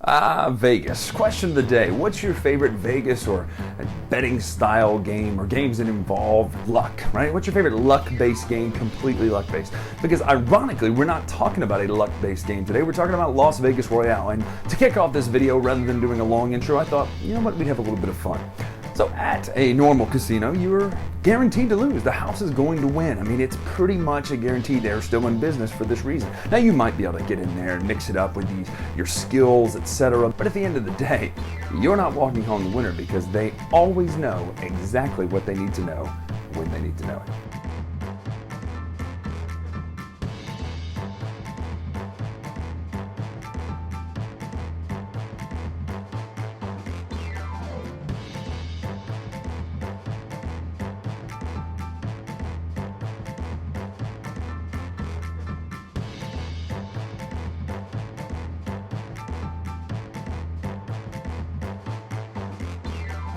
Vegas. Question of the day. What's your favorite Vegas or betting style game or games that involve luck, right? What's your favorite luck-based game, completely luck-based? Because ironically, we're not talking about a luck-based game today. We're talking about Las Vegas Royale. And to kick off this video, rather than doing a long intro, I thought, you know what, we'd have a little bit of fun. So at a normal casino, you're guaranteed to lose. The house is going to win. I mean, it's pretty much a guarantee. They're still in business for this reason. Now, you might be able to get in there and mix it up with your skills, etc. But at the end of the day, you're not walking home the winner because they always know exactly what they need to know when they need to know it.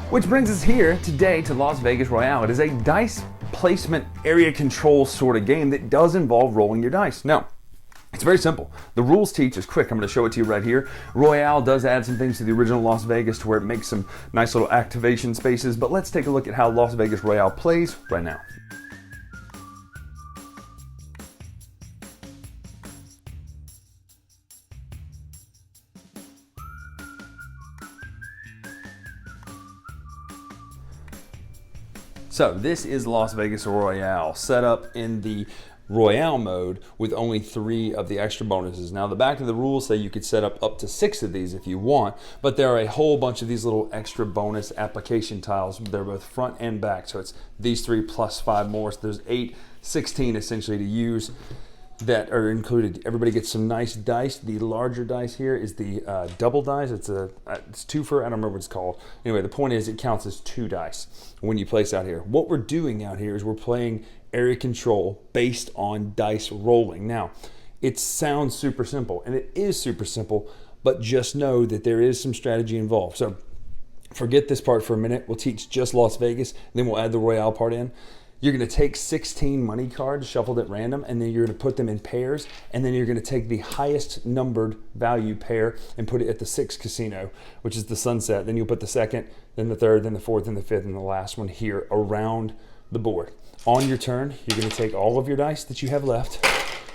Which brings us here today to Las Vegas Royale. It is a dice placement area control sort of game that does involve rolling your dice. Now, it's very simple. The rules teach is quick. I'm going to show it to you right here. Royale does add some things to the original Las Vegas to where it makes some nice little activation spaces, but let's take a look at how Las Vegas Royale plays right now. So this is Las Vegas Royale, set up in the Royale mode with only 3 of the extra bonuses. Now the back of the rules say you could set up to 6 of these if you want, but there are a whole bunch of these little extra bonus application tiles. They're both front and back, so it's these 3 plus 5 more. So there's 16 essentially to use that are included. Everybody gets some nice dice. The larger dice here is the double dice. It's two for, I don't remember what it's called. Anyway, the point is it counts as 2 dice when you place out here. What we're doing out here is we're playing area control based on dice rolling. Now, it sounds super simple, and it is super simple, but just know that there is some strategy involved. So forget this part for a minute. We'll teach just Las Vegas, and then we'll add the Royale part in. You're going to take 16 money cards shuffled at random, and then you're going to put them in pairs, and then you're going to take the highest numbered value pair and put it at the 6th casino, which is the Sunset. Then you'll put the 2nd, then the 3rd, then the 4th, and the 5th, and the last one here around the board. On your turn, you're going to take all of your dice that you have left,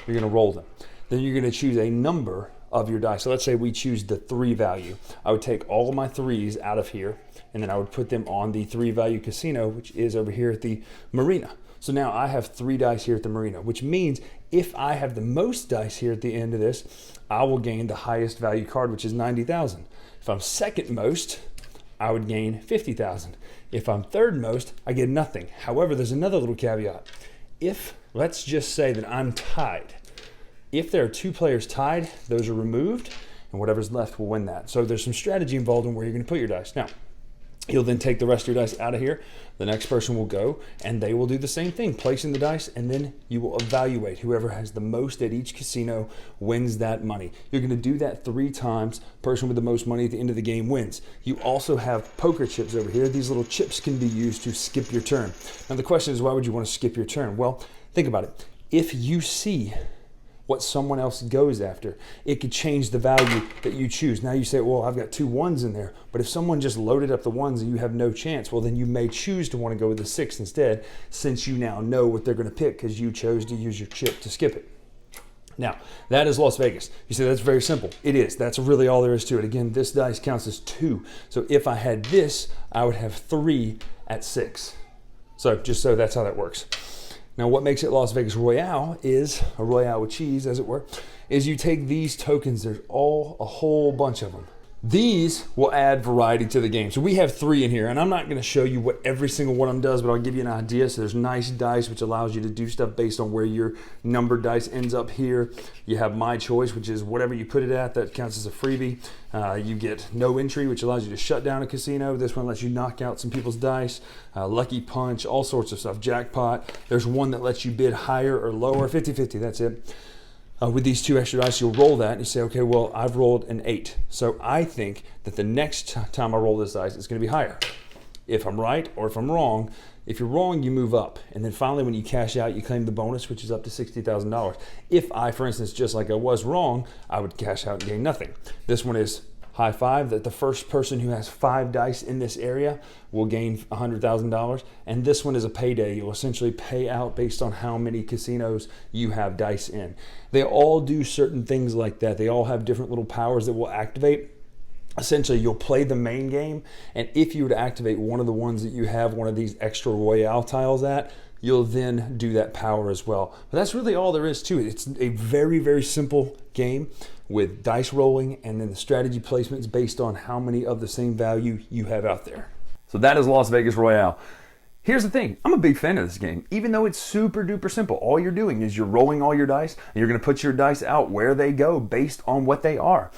you're going to roll them. Then you're going to choose a number of your dice. So let's say we choose the 3 value. I would take all of my 3s out of here, and then I would put them on the 3 value casino, which is over here at the marina. So now I have 3 dice here at the marina, which means if I have the most dice here at the end of this, I will gain the highest value card, which is 90,000. If I'm second most, I would gain 50,000. If I'm third most, I get nothing. However, there's another little caveat. If, let's just say that I'm tied. If there are 2 players tied, those are removed, and whatever's left will win that. So there's some strategy involved in where you're going to put your dice. Now, you'll then take the rest of your dice out of here. The next person will go, and they will do the same thing, placing the dice, and then you will evaluate. Whoever has the most at each casino wins that money. You're going to do that 3 times. Person with the most money at the end of the game wins. You also have poker chips over here. These little chips can be used to skip your turn. Now, the question is, why would you want to skip your turn? Well, think about it. If you see what someone else goes after, it could change the value that you choose. Now you say, well, I've got 2 1s in there, but if someone just loaded up the 1s and you have no chance, well, then you may choose to want to go with the 6 instead, since you now know what they're going to pick because you chose to use your chip to skip it. Now, that is Las Vegas. You say that's very simple. It is. That's really all there is to it. Again, this dice counts as 2. So if I had this, I would have 3 at 6. So just so that's how that works. Now, what makes it Las Vegas Royale is, a Royale with cheese, as it were, is you take these tokens. There's a whole bunch of them. These will add variety to the game. So we have 3 in here, and I'm not going to show you what every single one of them does, but I'll give you an idea. So there's nice dice, which allows you to do stuff based on where your numbered dice ends up here. You have my choice, which is whatever you put it at, that counts as a freebie. You get no entry, which allows you to shut down a casino. This one lets you knock out some people's dice. Lucky punch, all sorts of stuff. Jackpot. There's one that lets you bid higher or lower, 50-50, that's it. With these 2 extra dice, you'll roll that and you say, okay, well, I've rolled an 8. So I think that the next time I roll this dice, it's going to be higher. If I'm right or if I'm wrong, if you're wrong, you move up. And then finally, when you cash out, you claim the bonus, which is up to $60,000. If I, for instance, just like I was wrong, I would cash out and gain nothing. This one is high five that the first person who has 5 dice in this area will gain $100,000. And this one is a payday. You'll essentially pay out based on how many casinos you have dice in. They all do certain things like that. They all have different little powers that will activate. Essentially, you'll play the main game, and if you were to activate one of the ones that you have one of these extra Royale tiles at, you'll then do that power as well. But that's really all there is to it. It's a very, very simple game with dice rolling and then the strategy placements based on how many of the same value you have out there. So that is Las Vegas Royale. Here's the thing, I'm a big fan of this game, even though it's super duper simple. All you're doing is you're rolling all your dice, and you're gonna put your dice out where they go based on what they are.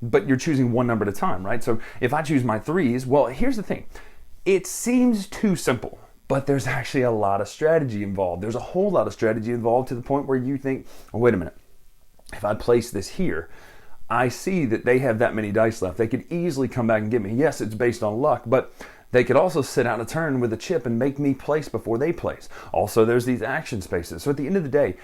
But you're choosing one number at a time, right? So if I choose my 3s, well, here's the thing. It seems too simple, but there's actually a lot of strategy involved. There's a whole lot of strategy involved to the point where you think, oh, wait a minute, if I place this here, I see that they have that many dice left. They could easily come back and get me. Yes, it's based on luck, but they could also sit out a turn with a chip and make me place before they place. Also, there's these action spaces. So at the end of the day,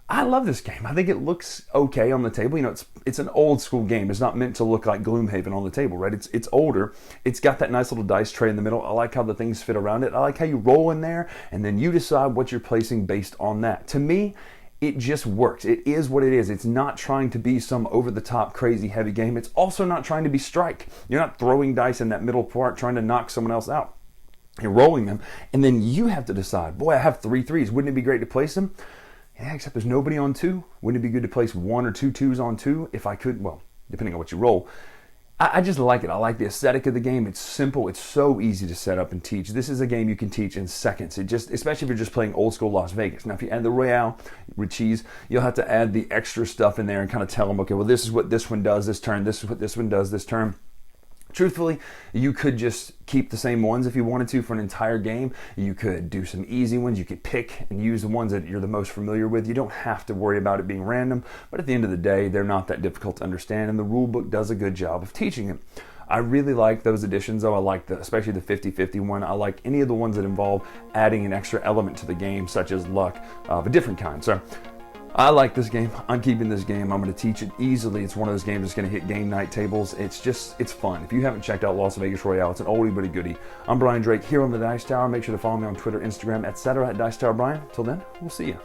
I love this game. I think it looks okay on the table. You know, it's an old school game. It's not meant to look like Gloomhaven on the table, right? It's older. It's got that nice little dice tray in the middle. I like how the things fit around it. I like how you roll in there, and then you decide what you're placing based on that. To me, it just works. It is what it is. It's not trying to be some over-the-top, crazy, heavy game. It's also not trying to be strike. You're not throwing dice in that middle part trying to knock someone else out. You're rolling them, and then you have to decide, boy, I have 3 3s. Wouldn't it be great to place them? Yeah, except there's nobody on 2. Wouldn't it be good to place 1 or 2 2s on 2 if I could? Well, depending on what you roll. I just like it. I like the aesthetic of the game. It's simple. It's so easy to set up and teach. This is a game you can teach in seconds. Especially if you're just playing old school Las Vegas. Now, if you add the Royale with cheese, you'll have to add the extra stuff in there and kind of tell them, okay, well, this is what this one does this turn. This is what this one does this turn. Truthfully, you could just keep the same ones if you wanted to for an entire game. You could do some easy ones. You could pick and use the ones that you're the most familiar with. You don't have to worry about it being random, but at the end of the day, they're not that difficult to understand, and the rule book does a good job of teaching it. I really like those additions, though. I like especially the 50-50 one. I like any of the ones that involve adding an extra element to the game, such as luck of a different kind. So I like this game. I'm keeping this game. I'm going to teach it easily. It's one of those games that's going to hit game night tables. It's fun. If you haven't checked out Las Vegas Royale, it's an oldie but a goodie. I'm Bryan Drake here on the Dice Tower. Make sure to follow me on Twitter, Instagram, etc. at Dice Tower Bryan. Till then, we'll see you.